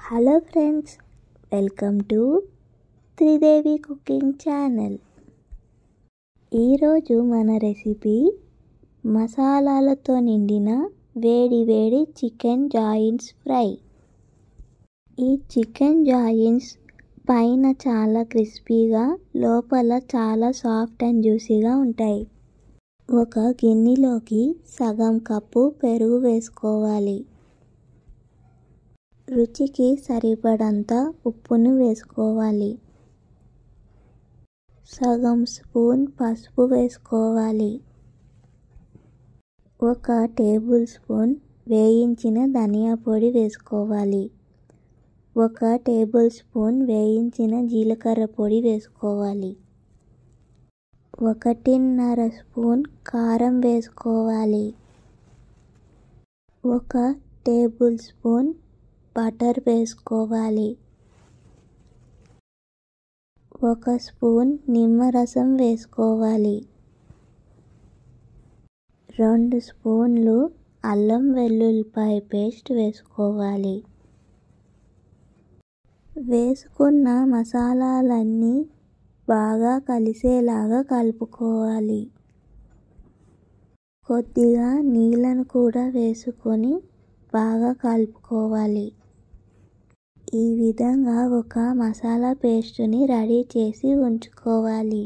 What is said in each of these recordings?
Hello friends, welcome to Tridevi cooking channel. ఈరోజు మన recipe మసాలాలతో నిండిన వేడి వేడి చికెన్ జాయింట్స్ ఫ్రై. ఈ చికెన్ జాయింట్స్ పైన చాలా క్రిస్పీగా, లోపల చాలా సాఫ్ట్ అండ్ జ్యూసీగా ఉంటాయి. ఒక గిన్నెలోకి సగం కప్పు పెరుగు వేసుకోవాలి. రుచికి సరిపడంత ఉప్పును వేసుకోవాలి. సగం స్పూన్ పసుపు వేసుకోవాలి. 1 టేబుల్ స్పూన్ వేయించిన ధనియా పొడి వేసుకోవాలి. 1 టేబుల్ స్పూన్ వేయించిన జీలకర్ర పొడి వేసుకోవాలి. 1.5 స్పూన్ కారం వేసుకోవాలి. 1 టేబుల్ స్పూన్ బటర్ వేసుకోవాలి. 1 స్పూన్ నిమ్మరసం వేసుకోవాలి. 2 స్పూన్లు అల్లం వెల్లుల్లిపాయ పేస్ట్ వేసుకోవాలి. వేసుకున్న మసాలాలన్నీ బాగా కలిసేలాగా కలుపుకోవాలి. కొద్దిగా నీళ్ళను కూడా వేసుకొని బాగా కలుపుకోవాలి. ఈ విధంగా ఒక మసాలా పేస్టుని రెడీ చేసి ఉంచుకోవాలి.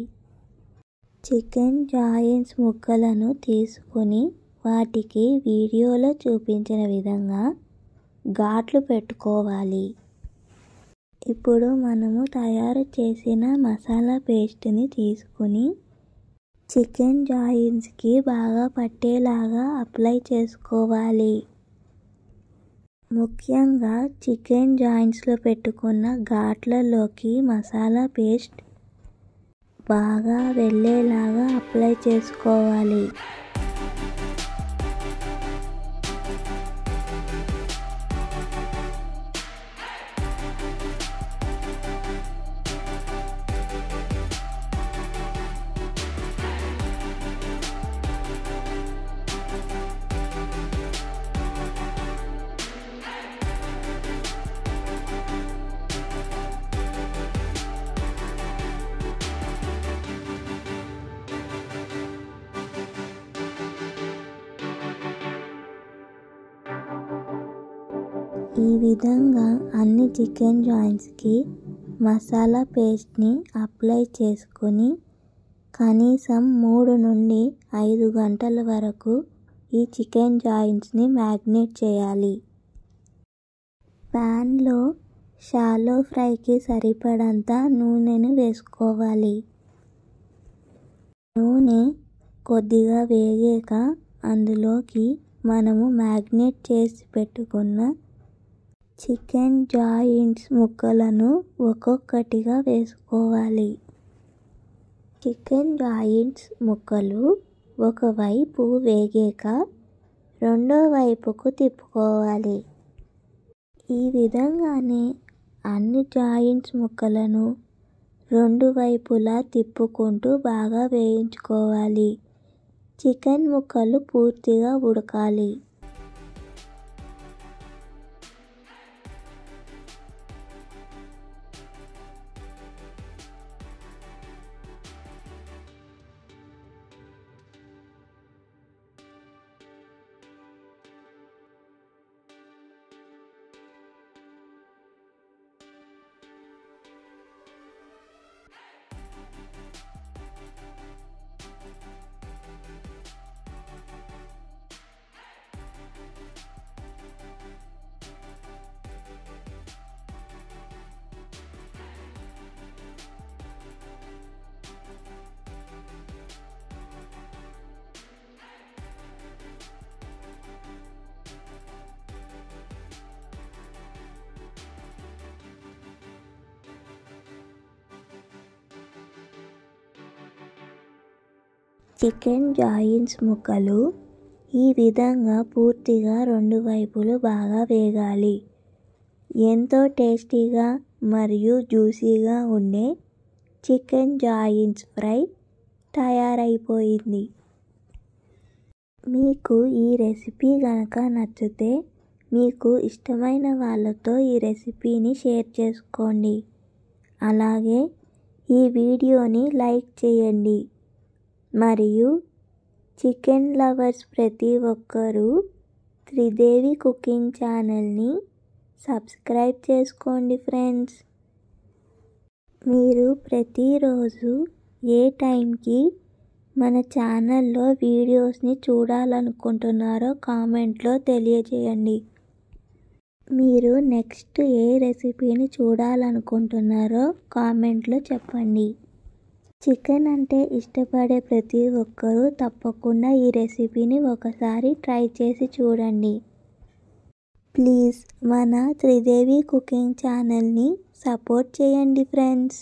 చికెన్ జాయింట్స్ ముక్కలను తీసుకొని వాటికి వీడియోలో చూపించిన విధంగా ఘాట్లు పెట్టుకోవాలి. ఇప్పుడు మనము తయారు చేసిన మసాలా పేస్ట్ని తీసుకుని చికెన్ జాయింట్స్కి బాగా పట్టేలాగా అప్లై చేసుకోవాలి. ముఖ్యంగా చికెన్ జాయింట్స్లో పెట్టుకున్న ఘాట్లలోకి మసాలా పేస్ట్ బాగా వెళ్ళేలాగా అప్లై చేసుకోవాలి. ఈ విధంగా అన్ని చికెన్ జాయింట్స్కి మసాలా పేస్ట్ని అప్లై చేసుకొని కనీసం 3 నుండి 5 గంటల వరకు ఈ చికెన్ జాయింట్స్ని మ్యాగ్నేట్ చేయాలి. ప్యాన్లో షాలో ఫ్రైకి సరిపడంత నూనెను వేసుకోవాలి. నూనె కొద్దిగా వేగాక అందులోకి మనము మ్యాగ్నేట్ చేసి పెట్టుకున్న చికెన్ జాయింట్స్ ముక్కలను ఒక్కొక్కటిగా వేసుకోవాలి. చికెన్ జాయింట్స్ ముక్కలు ఒకవైపు వేగాక రెండో వైపుకు తిప్పుకోవాలి. ఈ విధంగానే అన్ని జాయింట్స్ ముక్కలను 2 వైపులా తిప్పుకుంటూ బాగా వేయించుకోవాలి. చికెన్ ముక్కలు పూర్తిగా ఉడకాలి. చికెన్ జాయింట్స్ ముక్కలు ఈ విధంగా పూర్తిగా 2 వైపులు బాగా వేగాలి. ఎంతో టేస్టీగా మరియు జ్యూసీగా ఉండే చికెన్ జాయింట్స్ ఫ్రై తయారైపోయింది. మీకు ఈ రెసిపీ కనుక నచ్చితే మీకు ఇష్టమైన వాళ్ళతో ఈ రెసిపీని షేర్ చేసుకోండి. అలాగే ఈ వీడియోని లైక్ చేయండి. మరియు చికెన్ లవర్స్ ప్రతి ఒక్కరూ త్రిదేవి కుకింగ్ ఛానల్ని సబ్స్క్రైబ్ చేసుకోండి ఫ్రెండ్స్. మీరు ప్రతిరోజు ఏ టైంకి మన ఛానల్లో వీడియోస్ని చూడాలనుకుంటున్నారో కామెంట్లో తెలియజేయండి. మీరు నెక్స్ట్ ఏ రెసిపీని చూడాలనుకుంటున్నారో కామెంట్లో చెప్పండి. చికెన్ అంటే ఇష్టపడే ప్రతి ఒక్కరూ తప్పకుండా ఈ రెసిపీని ఒకసారి ట్రై చేసి చూడండి. ప్లీజ్ మన త్రిదేవి కుకింగ్ ఛానల్ని సపోర్ట్ చేయండి ఫ్రెండ్స్.